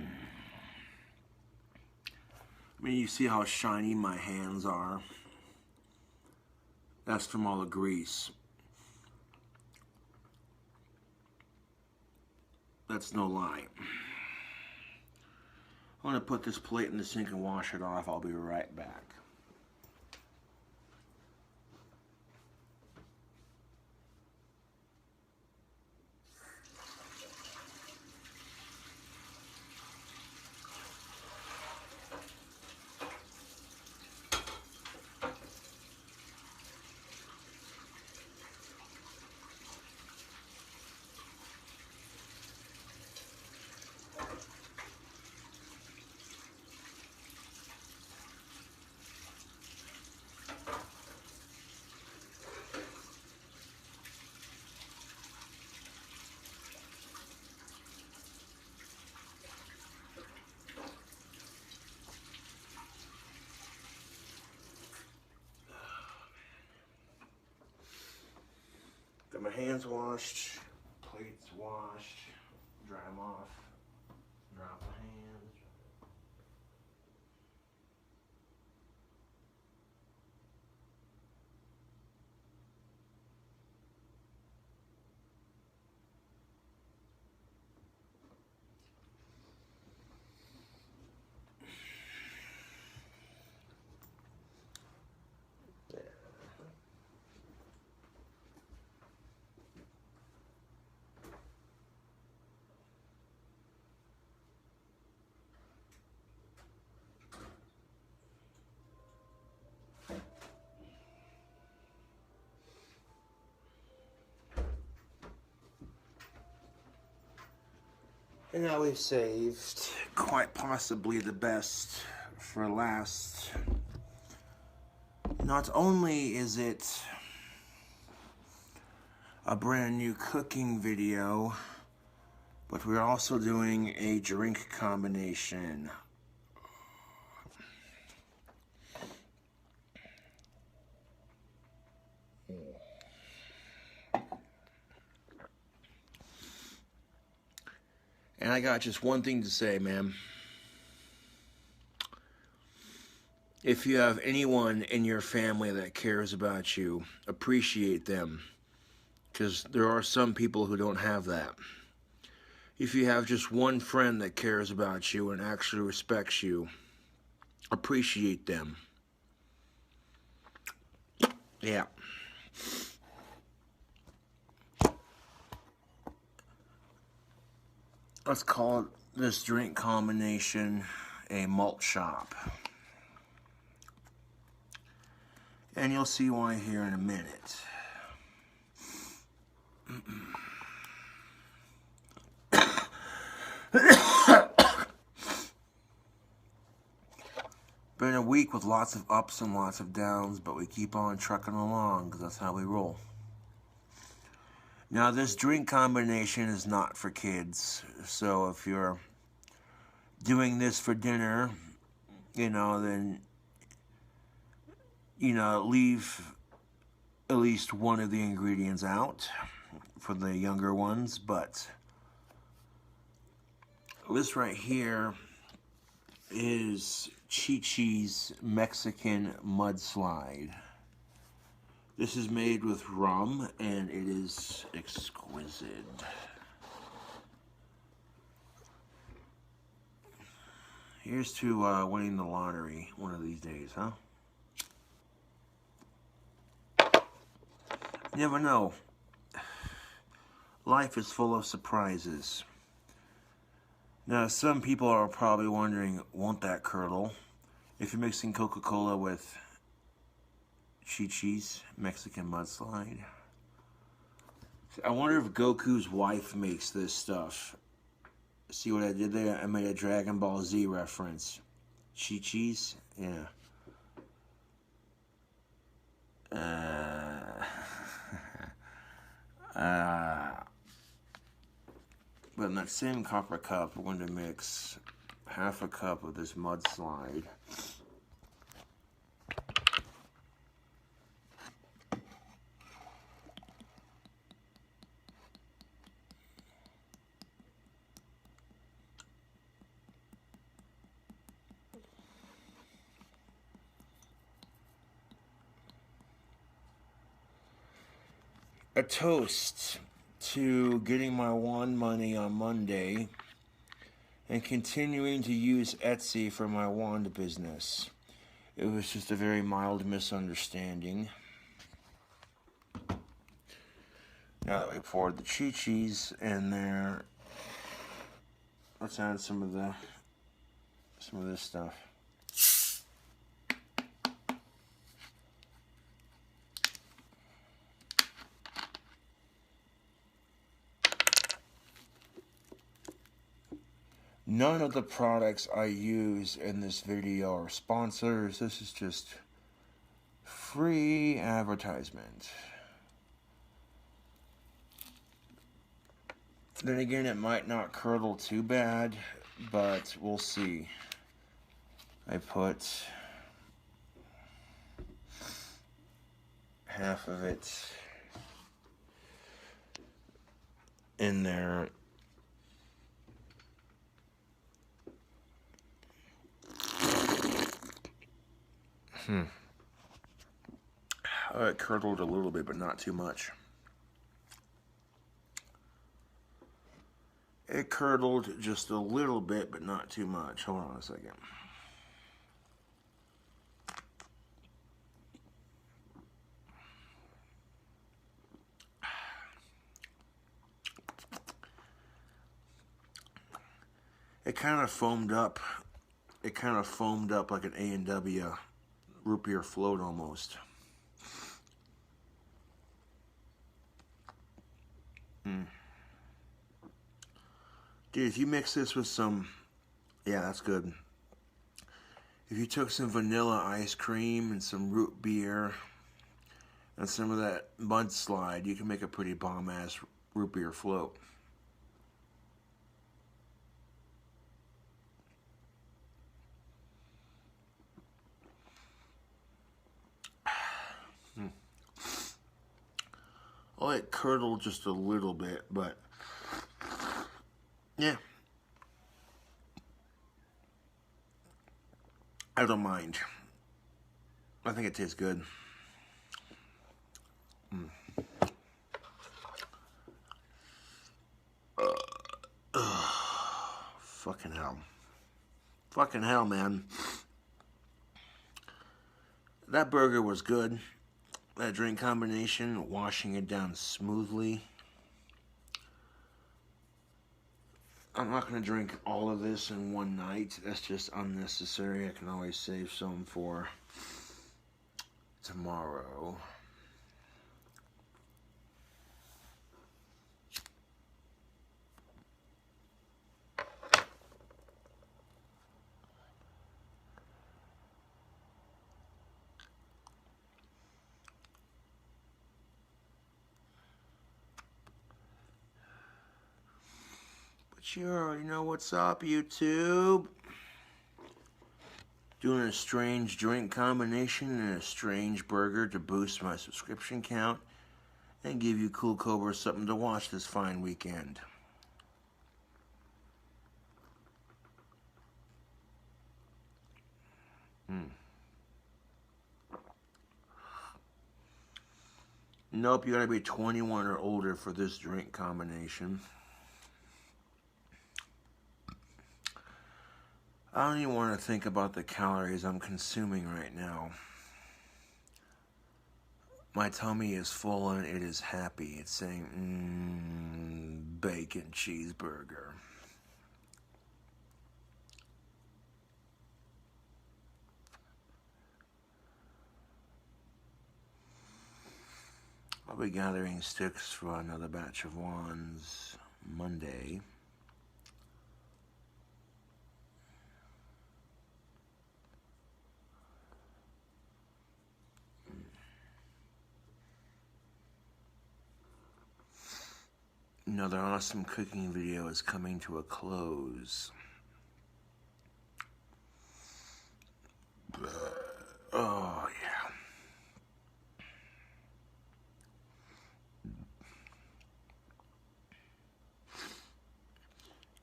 mean, you see how shiny my hands are? That's from all the grease. That's no lie. I'm gonna put this plate in the sink and wash it off. I'll be right back. Got my hands washed, plates washed, dry them off, drop the hands. And now we've saved quite possibly the best for last. Not only is it a brand new cooking video, but we're also doing a drink combination. And I got just one thing to say, man. If you have anyone in your family that cares about you, appreciate them. Because there are some people who don't have that. If you have just one friend that cares about you and actually respects you, appreciate them. Yeah. Let's call this drink combination a malt shop. And you'll see why here in a minute. Been a week with lots of ups and lots of downs, but we keep on trucking along because that's how we roll. Now, this drink combination is not for kids, so if you're doing this for dinner, then, leave at least one of the ingredients out for the younger ones, but this right here is Chi-Chi's Mexican Mudslide. This is made with rum, and it is exquisite. Here's to winning the lottery one of these days, huh? You never know. Life is full of surprises. Now, some people are probably wondering, won't that curdle? If you're mixing Coca-Cola with Chi-Chi's Mexican Mudslide. I wonder if Goku's wife makes this stuff. See what I did there? I made a Dragon Ball Z reference. Chi-Chi's? Yeah. But in that same copper cup, we're going to mix half a cup of this Mudslide. A toast to getting my wand money on Monday and continuing to use Etsy for my wand business. It was just a very mild misunderstanding. Now that we poured the Chi-Chi's in there, let's add some of this stuff. None of the products I use in this video are sponsors. This is just free advertisement. Then again, it might not curdle too bad, but we'll see. I put half of it in there. It curdled a little bit, but not too much. It curdled just a little bit, but not too much. Hold on a second. It kind of foamed up. It kind of foamed up like an A&W root beer float almost. Dude, if you mix this with some, yeah, that's good. If you took some vanilla ice cream and some root beer and some of that Mudslide, you can make a pretty bomb-ass root beer float. Oh, it curdled just a little bit, but yeah, I don't mind. I think it tastes good. Fucking hell. Fucking hell, man. That burger was good. That drink combination, washing it down smoothly. I'm not going to drink all of this in one night. That's just unnecessary. I can always save some for tomorrow. But you already know what's up, YouTube. Doing a strange drink combination and a strange burger to boost my subscription count and give you Cool Cobra something to watch this fine weekend. Nope, you gotta be 21 or older for this drink combination. I don't even want to think about the calories I'm consuming right now. My tummy is full and it is happy. It's saying, bacon cheeseburger. I'll be gathering sticks for another batch of wands Monday. Another awesome cooking video is coming to a close. Oh, yeah.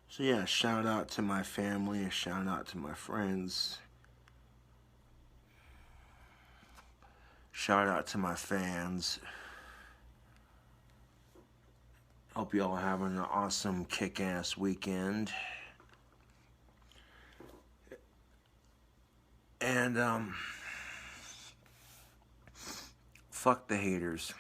So yeah, shout out to my family, a shout out to my friends. Shout out to my fans. Hope you all having an awesome kick-ass weekend. And fuck the haters.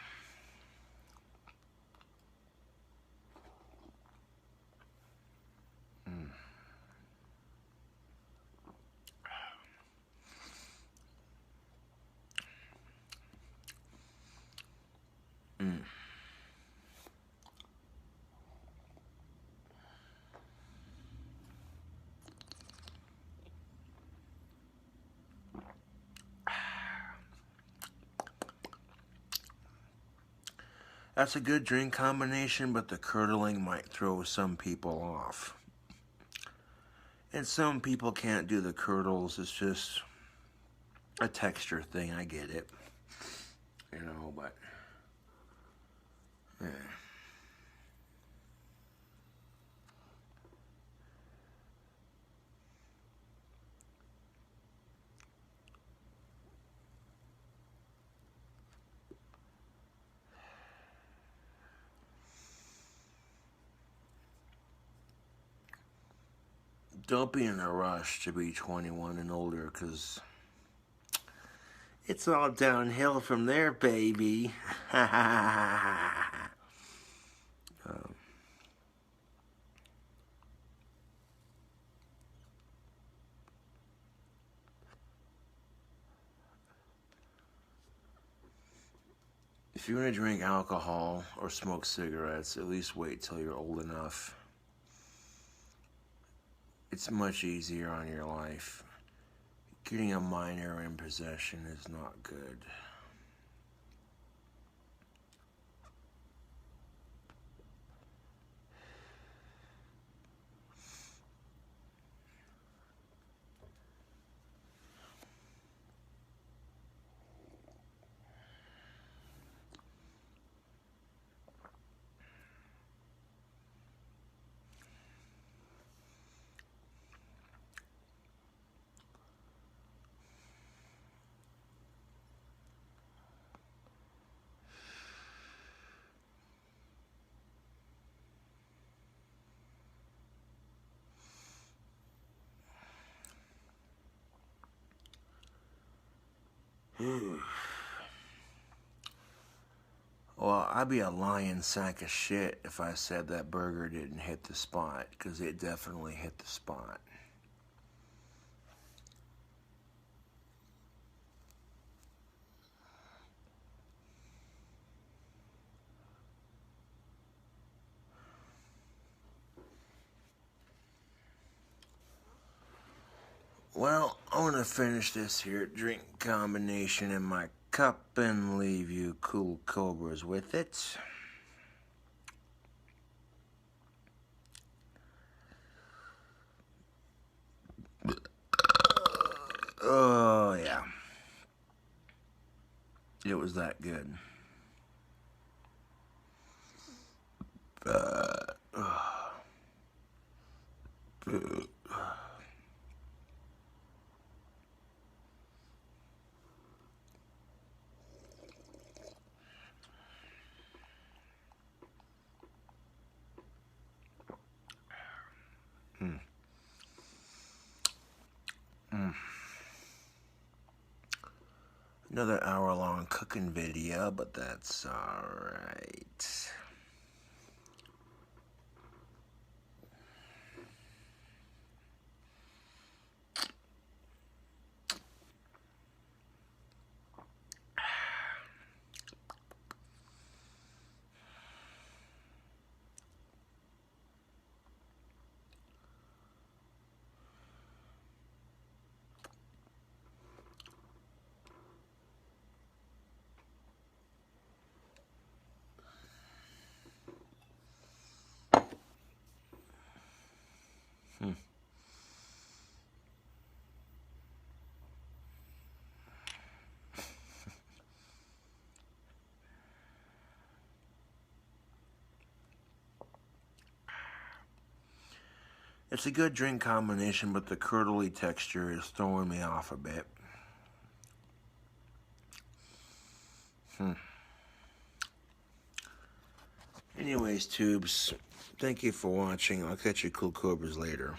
That's a good drink combination, but the curdling might throw some people off. And some people can't do the curdles. It's just a texture thing. I get it. You know, but yeah. Don't be in a rush to be 21 and older, because it's all downhill from there, baby. If you're going to drink alcohol or smoke cigarettes, at least wait till you're old enough. It's much easier on your life. Getting a minor in possession is not good. Well, I'd be a lying sack of shit if I said that burger didn't hit the spot, because it definitely hit the spot. Well, I want to finish this here drink combination in my cup and leave you cool cobras with it. It was that good. Another hour-long cooking video, but that's alright. It's a good drink combination, but the curdly texture is throwing me off a bit. Anyways, tubes, thank you for watching. I'll catch you cool cobras later.